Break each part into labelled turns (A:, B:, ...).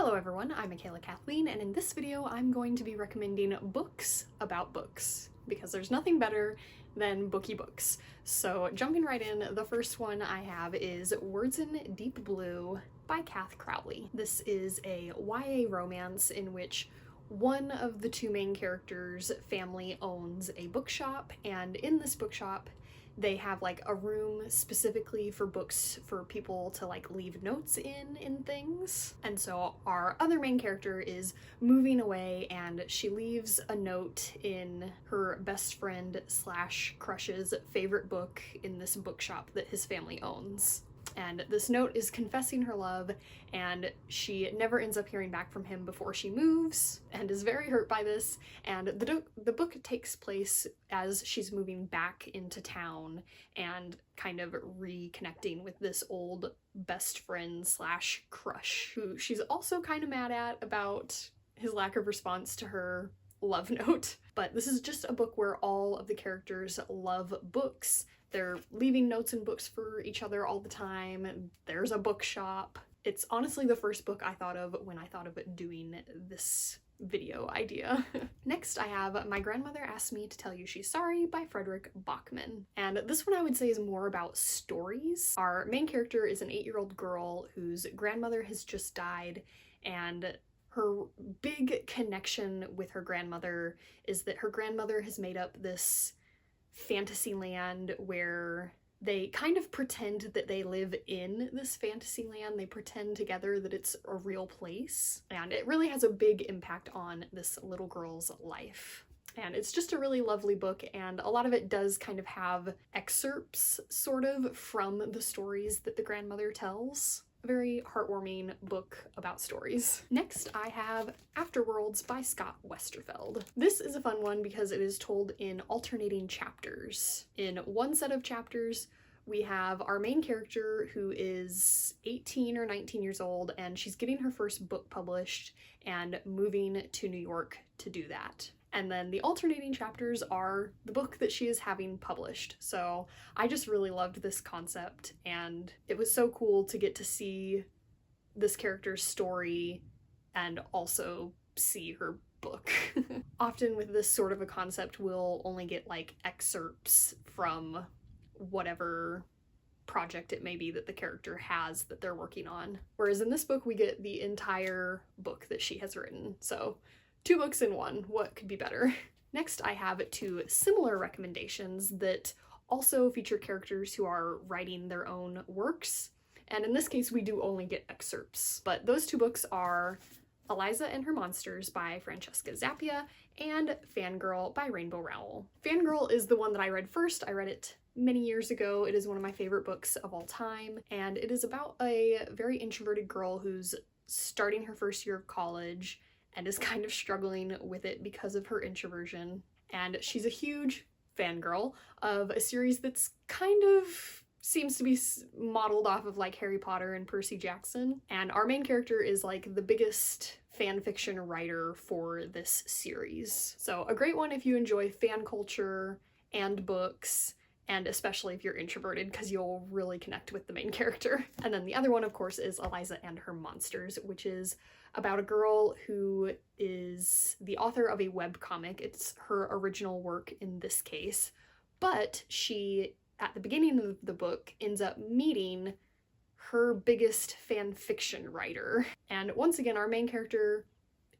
A: Hello everyone, I'm Michaela Kathleen, and in this video I'm going to be recommending books about books, because there's nothing better than booky books. So jumping right in, the first one I have is Words in Deep Blue by Cath Crowley. This is a YA romance in which one of the two main characters' family owns a bookshop, and in this bookshop they have like a room specifically for books for people to like leave notes in things. And so our other main character is moving away and she leaves a note in her best friend slash crush's favorite book in this bookshop that his family owns. And this note is confessing her love, and she never ends up hearing back from him before she moves and is very hurt by this. And the book takes place as she's moving back into town and kind of reconnecting with this old best friend slash crush who she's also kind of mad at about his lack of response to her love note. But this is just a book where all of the characters love books. They're leaving notes in books for each other all the time. There's a bookshop. It's honestly the first book I thought of when I thought of doing this video idea. Next, I have My Grandmother Asked Me to Tell You She's Sorry by Fredrik Backman. And this one I would say is more about stories. Our main character is an 8-year-old girl whose grandmother has just died, and her big connection with her grandmother is that her grandmother has made up this fantasy land where they kind of pretend that they live in this fantasy land. They pretend together that it's a real place, and it really has a big impact on this little girl's life. And it's just a really lovely book, and a lot of it does kind of have excerpts sort of from the stories that the grandmother tells. A very heartwarming book about stories. Next, I have Afterworlds by Scott Westerfeld. This is a fun one because it is told in alternating chapters. In one set of chapters, we have our main character who is 18 or 19 years old, and she's getting her first book published and moving to New York to do that. And then the alternating chapters are the book that she is having published. So I just really loved this concept, and it was so cool to get to see this character's story and also see her book. Often with this sort of a concept, we'll only get like excerpts from whatever project it may be that the character has that they're working on. Whereas in this book, we get the entire book that she has written. So 2 books in one, what could be better? Next, I have 2 similar recommendations that also feature characters who are writing their own works. And in this case, we do only get excerpts. But those 2 books are Eliza and Her Monsters by Francesca Zappia and Fangirl by Rainbow Rowell. Fangirl is the one that I read first. I read it many years ago. It is one of my favorite books of all time, and it is about a very introverted girl who's starting her first year of college and is kind of struggling with it because of her introversion. And she's a huge fangirl of a series that's kind of seems to be modeled off of like Harry Potter and Percy Jackson. And our main character is like the biggest fan fiction writer for this series. So a great one if you enjoy fan culture and books, and especially if you're introverted, because you'll really connect with the main character. And then the other one, of course, is Eliza and Her Monsters, which is about a girl who is the author of a webcomic. It's her original work in this case, but she, at the beginning of the book, ends up meeting her biggest fan fiction writer. And once again, our main character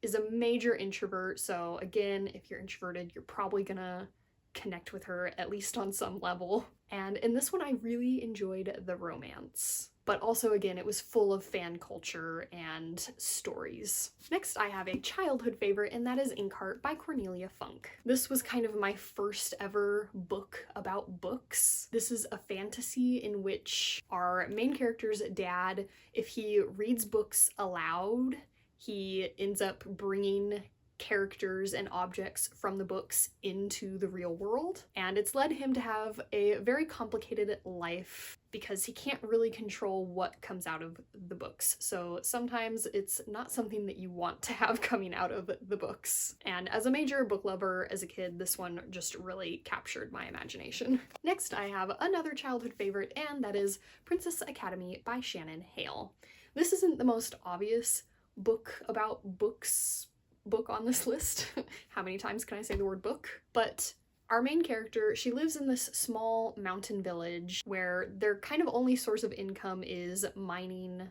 A: is a major introvert, so again, if you're introverted, you're probably gonna connect with her at least on some level. And in this one, I really enjoyed the romance. But also, again, it was full of fan culture and stories. Next, I have a childhood favorite, and that is Inkheart by Cornelia Funk. This was kind of my first ever book about books. This is a fantasy in which our main character's dad, if he reads books aloud, he ends up bringing characters and objects from the books into the real world. And it's led him to have a very complicated life because he can't really control what comes out of the books. So sometimes it's not something that you want to have coming out of the books. And as a major book lover as a kid, this one just really captured my imagination. Next, I have another childhood favorite, and that is Princess Academy by Shannon Hale. This isn't the most obvious book about books book on this list. How many times can I say the word book? But our main character, she lives in this small mountain village where their kind of only source of income is mining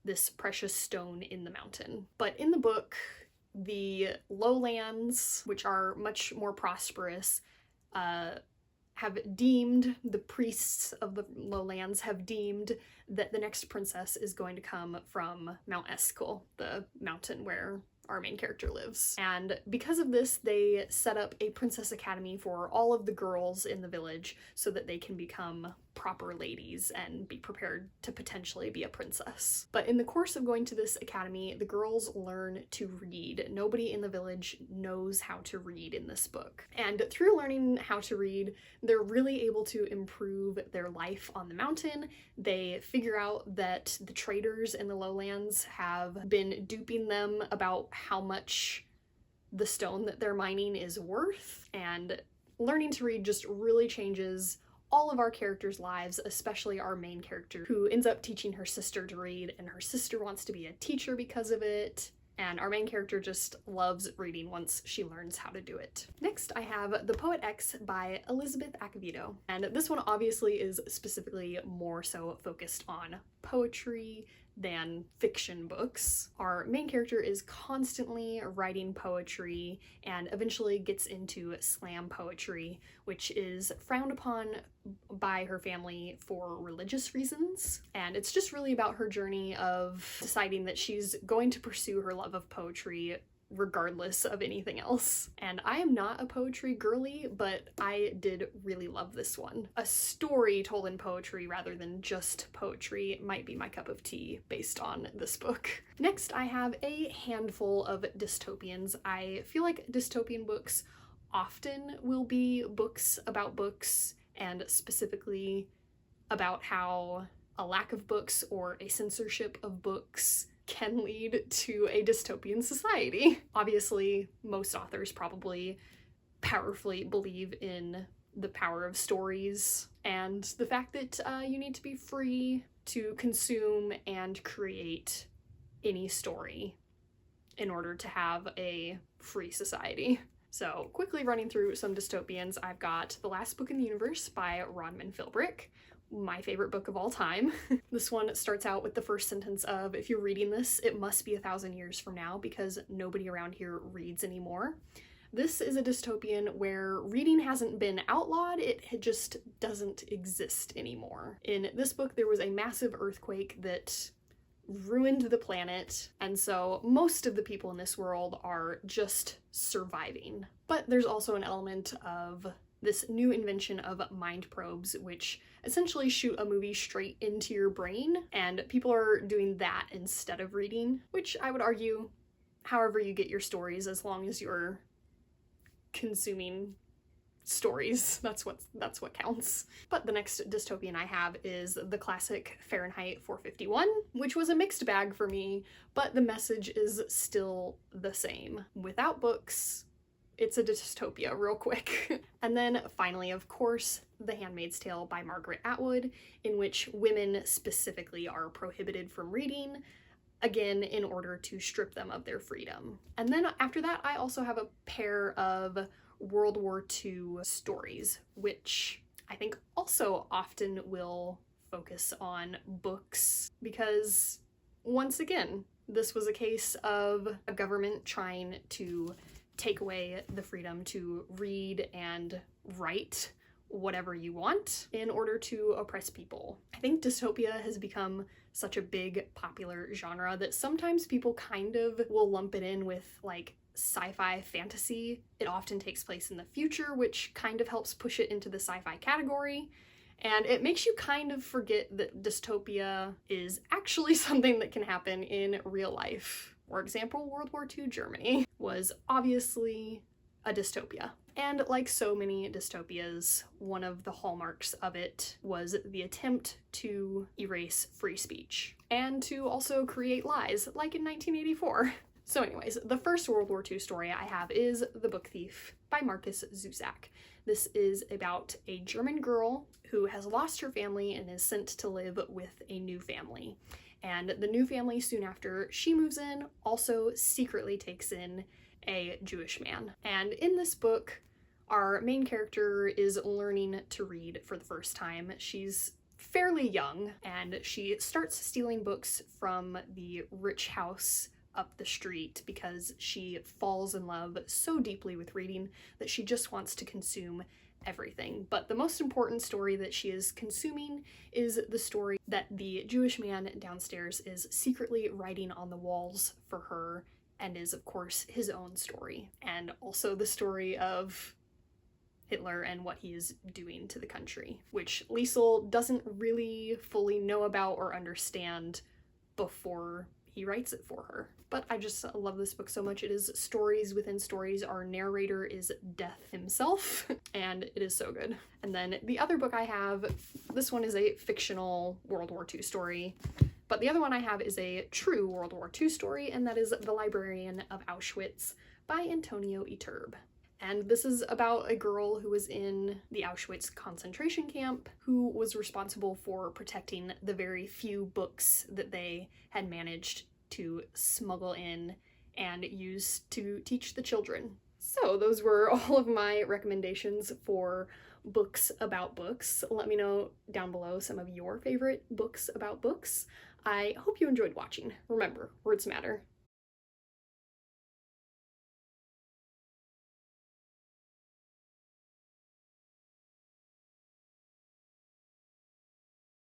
A: this precious stone in the mountain. But in the book, the lowlands, which are much more prosperous, have deemed, the priests of the lowlands have deemed that the next princess is going to come from Mount Eskel, the mountain where our main character lives. And because of this, they set up a princess academy for all of the girls in the village so that they can become proper ladies and be prepared to potentially be a princess. But in the course of going to this academy, the girls learn to read. Nobody in the village knows how to read in this book. And through learning how to read, they're really able to improve their life on the mountain. They figure out that the traders in the lowlands have been duping them about how much the stone that they're mining is worth, and learning to read just really changes all of our characters' lives, especially our main character, who ends up teaching her sister to read, and her sister wants to be a teacher because of it. And our main character just loves reading once she learns how to do it. Next, I have The Poet X by Elizabeth Acevedo. And this one obviously is specifically more so focused on poetry than fiction books. Our main character is constantly writing poetry and eventually gets into slam poetry, which is frowned upon by her family for religious reasons. And it's just really about her journey of deciding that she's going to pursue her love of poetry regardless of anything else. And I am not a poetry girly, but I did really love this one. A story told in poetry rather than just poetry might be my cup of tea based on this book. Next, I have a handful of dystopians. I feel like dystopian books often will be books about books, and specifically about how a lack of books or a censorship of books can lead to a dystopian society. Obviously, most authors probably powerfully believe in the power of stories and the fact that you need to be free to consume and create any story in order to have a free society. So, quickly running through some dystopians, I've got The Last Book in the Universe by Rodman Philbrick, my favorite book of all time. This one starts out with the first sentence of, if you're reading this, it must be 1,000 years from now because nobody around here reads anymore. This is a dystopian where reading hasn't been outlawed, it just doesn't exist anymore. In this book, there was a massive earthquake that ruined the planet, and so most of the people in this world are just surviving. But there's also an element of this new invention of mind probes, which essentially shoot a movie straight into your brain, and people are doing that instead of reading, which I would argue, however you get your stories, as long as you're consuming stories, that's what counts. But the next dystopian I have is the classic Fahrenheit 451, which was a mixed bag for me, but the message is still the same. Without books, it's a dystopia real quick. And then finally, of course, The Handmaid's Tale by Margaret Atwood, in which women specifically are prohibited from reading, again, in order to strip them of their freedom. And then after that, I also have a pair of World War II stories, which I think also often will focus on books, because once again, this was a case of a government trying to take away the freedom to read and write whatever you want in order to oppress people. I think dystopia has become such a big popular genre that sometimes people kind of will lump it in with like sci-fi fantasy. It often takes place in the future, which kind of helps push it into the sci-fi category. And it makes you kind of forget that dystopia is actually something that can happen in real life. For example, World War II Germany was obviously a dystopia. And like so many dystopias, one of the hallmarks of it was the attempt to erase free speech and to also create lies, like in 1984. So anyways, the first World War II story I have is The Book Thief by Markus Zusak. This is about a German girl who has lost her family and is sent to live with a new family. And the new family, soon after she moves in, also secretly takes in a Jewish man. And in this book, our main character is learning to read for the first time. She's fairly young, and she starts stealing books from the rich house up the street because she falls in love so deeply with reading that she just wants to consume everything. But the most important story that she is consuming is the story that the Jewish man downstairs is secretly writing on the walls for her, and is, of course, his own story, and also the story of Hitler and what he is doing to the country, which Liesl doesn't really fully know about or understand before he writes it for her. But I just love this book so much. It is stories within stories. Our narrator is Death himself, and it is so good. And then the other book I have, this one is a fictional World War II story, but the other one I have is a true World War II story, and that is The Librarian of Auschwitz by Antonio Iturbe. And this is about a girl who was in the Auschwitz concentration camp who was responsible for protecting the very few books that they had managed to smuggle in and use to teach the children. So those were all of my recommendations for books about books. Let me know down below some of your favorite books about books. I hope you enjoyed watching. Remember, words matter.